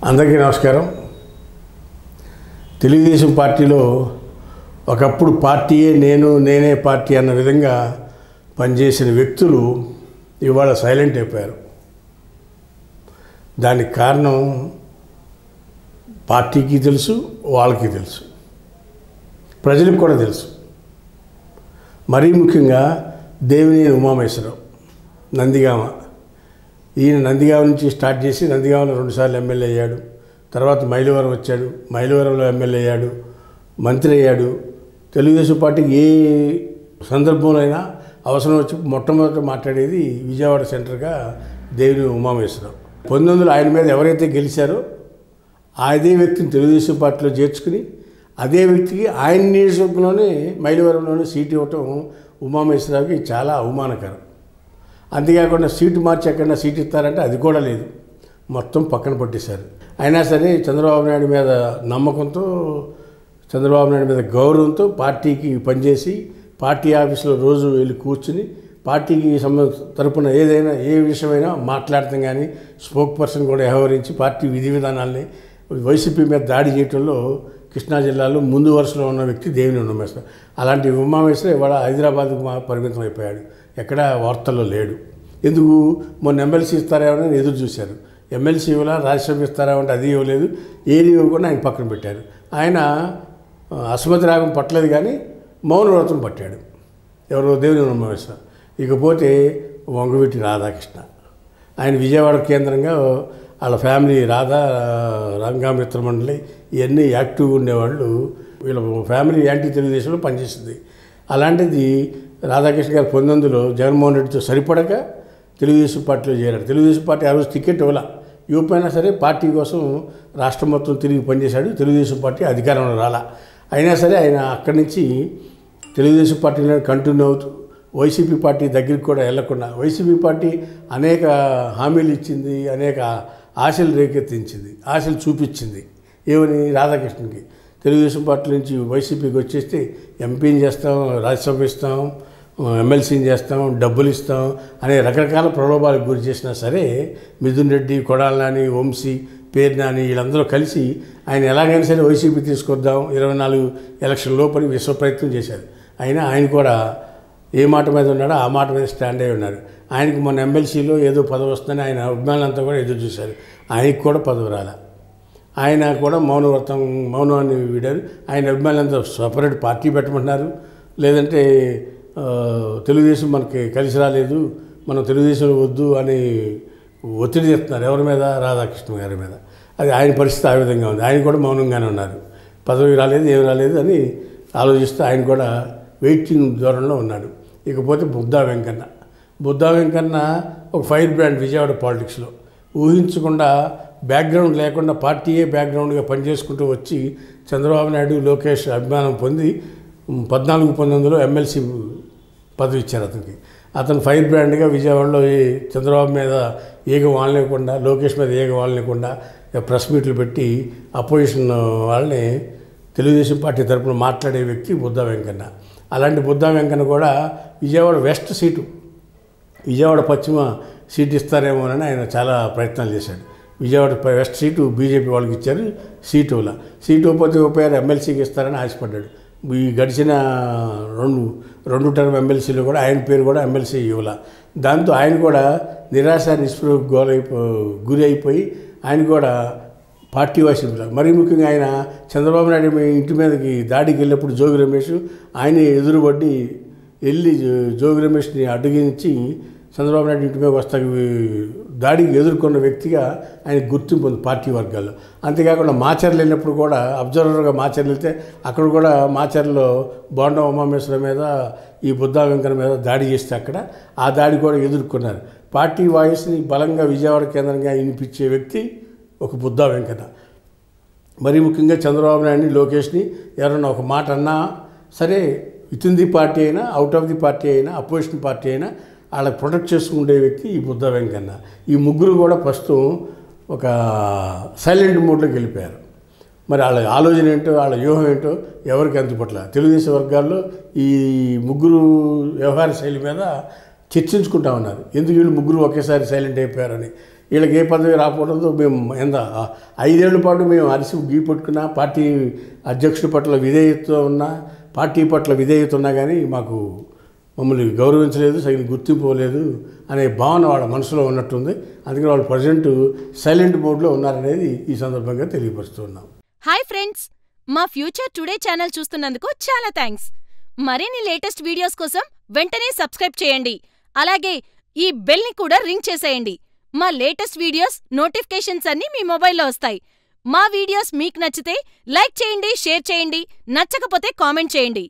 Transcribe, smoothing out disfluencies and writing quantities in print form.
అందరికీ నమస్కారం. తెలుగుదేశం పార్టీలో ఒకప్పుడు పార్టీయే నేనే పార్టీ అన్న విధంగా పనిచేసిన వ్యక్తులు ఇవాళ సైలెంట్ అయిపోయారు. దానికి కారణం పార్టీకి తెలుసు, వాళ్ళకి తెలుసు, ప్రజలకు కూడా తెలుసు. మరీ ముఖ్యంగా దేవినేని ఉమామహేశ్వరరావు నందిగామ. ఈయన నందిగామ నుంచి స్టార్ట్ చేసి నందిగామలో 2 సార్లు ఎమ్మెల్యే అయ్యాడు. తర్వాత మైలవరం వచ్చాడు, మైలవరంలో ఎమ్మెల్యే అయ్యాడు, మంత్రి అయ్యాడు. తెలుగుదేశం పార్టీకి ఏ సందర్భంలో అయినా అవసరం వచ్చి మొట్టమొదట మాట్లాడేది విజయవాడ సెంటర్గా దేవినేని ఉమామహేశ్వరరావు. 1900 ఆయన మీద ఎవరైతే గెలిచారో అదే వ్యక్తిని తెలుగుదేశం పార్టీలో చేర్చుకుని అదే వ్యక్తికి ఆయన నియోజకవర్గంలోనే మైలవరంలోనే సీటు ఇవ్వటం ఉమామహేశ్వరరావుకి చాలా అవమానకరం. అంతేకాకుండా సీటు మార్చి ఎక్కడన్నా సీటు ఇస్తారంటే అది కూడా లేదు, మొత్తం పక్కన పట్టేశారు. అయినా సరే చంద్రబాబు నాయుడు మీద నమ్మకంతో, చంద్రబాబు నాయుడు మీద గౌరవంతో పార్టీకి పనిచేసి పార్టీ ఆఫీసులో రోజు వెళ్ళి కూర్చుని పార్టీకి తరపున ఏదైనా ఏ విషయమైనా మాట్లాడటం కానీ స్పోక్ పర్సన్ కూడా వ్యవహరించి పార్టీ విధి విధానాల్ని వైసీపీ మీద దాడి చేయడంలో కృష్ణా జిల్లాలో ముందు వరుసలో ఉన్న వ్యక్తి దేవినేని ఉమామహేశ్వరరావు. అలాంటి ఉమామహేశ్వరరావు ఇవాళ హైదరాబాద్కు పరిమితం అయిపోయాడు, ఎక్కడ వార్తల్లో లేడు. ఎందుకు? మొన్న ఎమ్మెల్సీ ఇస్తారేమో అని ఎదురు చూశారు. ఎమ్మెల్సీ ఇవ్వాలా, రాజ్యసభ ఇస్తారేమంటే అది ఇవ్వలేదు, ఏది ఇవ్వకుండా ఆయన పక్కన పెట్టారు. ఆయన అసమతి రాగం పట్టలేదు కానీ మౌన వ్రతం పట్టాడు. ఎవరో దేవినేని ఉమామహేశ్వరరావు. ఇకపోతే వంగవీటి రాధాకృష్ణ, ఆయన విజయవాడ కేంద్రంగా వాళ్ళ ఫ్యామిలీ రంగామిత్ర మండలి ఇవన్నీ యాక్టివ్గా ఉండేవాళ్ళు. వీళ్ళ ఫ్యామిలీ యాంటీ తెలుగుదేశంలో పనిచేస్తుంది. అలాంటిది రాధాకృష్ణ గారు 1900 జగన్మోహన్ రెడ్డితో సరిపడక తెలుగుదేశం పార్టీలో చేరాడు. తెలుగుదేశం పార్టీ ఆ రోజు టికెట్ ఇవ్వకపోయినా సరే పార్టీ కోసం రాష్ట్రం మొత్తం తిరిగి పనిచేశాడు. తెలుగుదేశం పార్టీ అధికారంలో రాలా. అయినా సరే ఆయన అక్కడి నుంచి తెలుగుదేశం పార్టీలో కంటిన్యూ అవుతూ వైసీపీ పార్టీ దగ్గరికి కూడా వెళ్లకుండా, వైసీపీ పార్టీ అనేక హామీలు ఇచ్చింది, అనేక ఆశలు రేకెత్తించింది, ఆశలు చూపించింది. ఏమని? రాధాకృష్ణకి తెలుగుదేశం పార్టీ నుంచి వైసీపీకి వచ్చేస్తే ఎంపీని చేస్తాం, రాజ్యసభ ఇస్తాం, ఎమ్మెల్సీని చేస్తాం, డబ్బులు ఇస్తాం అనే రకరకాల ప్రలోభాలకు గురి చేసినా సరే మిథున్ రెడ్డి, కొడాలి నాని, వంశీ, పేరు నాని వీళ్ళందరూ కలిసి ఆయన ఎలాగైనా సరే వైసీపీ తీసుకొద్దాం 24 ఎలక్షన్ లోపలి విశ్వ ప్రయత్నం చేశారు. అయినా ఆయన కూడా ఏ మాట మీద ఉన్నాడో ఆ మాట మీద స్టాండ్ అయి ఉన్నారు. ఆయనకి మొన్న ఎమ్మెల్సీలో ఏదో పదవి వస్తుందని ఆయన అభిమానులంతా కూడా ఎదురు చూశారు. ఆయనకి కూడా పదవి రాల. ఆయన కూడా మౌనాన్ని వీడారు. ఆయన అభిమానులంతా సపరేట్ పార్టీ పెట్టమంటున్నారు, లేదంటే తెలుగుదేశం మనకి కలిసి రాలేదు, మనం తెలుగుదేశం వద్దు అని ఒత్తిడి చేస్తున్నారు. ఎవరి మీద? రాధాకృష్ణ గారి మీద. అది ఆయన పరిస్థితి ఆ విధంగా ఉంది. ఆయన కూడా మౌనంగానే ఉన్నారు. పదవి రాలేదు, ఏమి రాలేదు అని ఆలోచిస్తూ ఆయన కూడా వెయిటింగ్ ధోరణిలో ఉన్నాడు. ఇకపోతే బుద్ధా వెంకన్న ఒక ఫైర్ బ్రాండ్ విజయవాడ పాలిటిక్స్లో. ఊహించకుండా, బ్యాక్గ్రౌండ్ లేకుండా పార్టీయే బ్యాక్గ్రౌండ్గా పనిచేసుకుంటూ వచ్చి చంద్రబాబు నాయుడు, లోకేష్ అభిమానం పొంది 14-19లో ఎమ్మెల్సీ పదవి ఇచ్చారు అతనికి. అతను ఫైర్ బ్రాండ్గా విజయవాడలో చంద్రబాబు మీద ఏగ వాడలేకుండా, లోకేష్ మీద ఏగ వాడలేకుండా ప్రెస్ మీట్లు పెట్టి అపోజిషన్ వాళ్ళని తెలుగుదేశం పార్టీ తరఫున మాట్లాడే వ్యక్తి బుద్ధా వెంకన్న. అలాంటి బుద్ధా వెంకన్న కూడా విజయవాడ వెస్ట్ సీటు, విజయవాడ పశ్చిమ సీటు ఇస్తారేమోనని ఆయన చాలా ప్రయత్నాలు చేశాడు. విజయవాడ వెస్ట్ సీటు బీజేపీ వాళ్ళకి ఇచ్చారు, సీటు ఇవ్వకపోతే ఎమ్మెల్సీకి ఇస్తారని ఆశపడ్డాడు. ఈ గడిచిన రెండు టర్మ్ ఎమ్మెల్సీలో కూడా ఆయన పేరు కూడా ఎమ్మెల్సీ ఇవ్వాల. దాంతో ఆయన కూడా నిరాశ నిస్పృహకు గురి అయిపోయి ఆయన కూడా పార్టీ వాసించారు. మరీ ముఖ్యంగా ఆయన చంద్రబాబు నాయుడు ఇంటి మీదకి దాడికి వెళ్ళినప్పుడు జోగి రమేష్ ఆయన ఎదురుపడి వెళ్ళి జోగి రమేష్ని అడ్డగించి చంద్రబాబు నాయుడు ఇంటి మీద వస్తా దాడికి ఎదుర్కొన్న వ్యక్తిగా ఆయన గుర్తింపు ఉంది పార్టీ వర్గాల్లో. అంతేకాకుండా మాచర్లు వెళ్ళినప్పుడు కూడా అబ్జర్వర్గా మాచర్లు వెళ్తే అక్కడ కూడా మాచర్లో బోండా ఉమామహేశ్వరరావు మీద ఈ బుద్ధా వెంకన్న మీద దాడి చేస్తే అక్కడ ఆ దాడి కూడా ఎదుర్కొన్నారు. పార్టీ వాయిస్ని బలంగా విజయవాడ కేంద్రంగా వినిపించే వ్యక్తి ఒక బుద్ధా వెంకన్న. మరీ ముఖ్యంగా చంద్రబాబు నాయుడిని, లోకేష్ని ఎవరన్నా ఒక మాట అన్నా సరే, విత్ ఇన్ ది పార్టీ అయినా, అవుట్ ఆఫ్ ది పార్టీ అయినా, అపోజిషన్ పార్టీ అయినా వాళ్ళకి ప్రొటెక్ట్ చేసుకుండే వ్యక్తి ఈ బుద్ధా వెంకన్న. ఈ ముగ్గురు కూడా ప్రస్తుతం ఒక సైలెంట్ మోడ్లోకి వెళ్ళిపోయారు. మరి వాళ్ళ ఆలోచన ఏంటో, వాళ్ళ వ్యూహం ఏంటో ఎవరికి అంతుపట్ల. తెలుగుదేశం వర్గాల్లో ఈ ముగ్గురు వ్యవహార శైలి మీద చర్చించుకుంటా ఉన్నారు. ఎందుకు వీళ్ళు ముగ్గురు ఒకేసారి సైలెంట్ అయిపోయారని. వీళ్ళకి ఏ పదవి రాకపోవడంతో మేము 5 ఏళ్ల పాటు మేము అరిసి గీ పట్టుకున్నా, పార్టీ అధ్యక్షుడి పట్ల విధేయత ఉన్నా, పార్టీ పట్ల విధేయత ఉన్నా కానీ మమ్మల్ని గౌరవించలేదు, సరైన గుర్తింపు లేదు అనే భావన వాళ్ళ మనసులో ఉన్నట్టుంది. అందుకని వాళ్ళు ప్రజెంట్ సైలెంట్ మోడ్లో ఉన్నారనేది ఈ సందర్భంగా తెలియపరుస్తున్నాం. హాయ్ ఫ్రెండ్స్, మా ఫ్యూచర్ టుడే ఛానల్ చూస్తున్నందుకు చాలా థ్యాంక్స్. మరిన్ని లేటెస్ట్ వీడియోస్ కోసం వెంటనే సబ్స్క్రైబ్ చేయండి. అలాగే ఈ బెల్ని కూడా రింగ్ చేసేయండి. మా లేటెస్ట్ వీడియోస్ నోటిఫికేషన్స్ అన్నీ మీ మొబైల్లో వస్తాయి. మా వీడియోస్ మీకు నచ్చితే లైక్ చేయండి, షేర్ చేయండి, నచ్చకపోతే కామెంట్ చేయండి.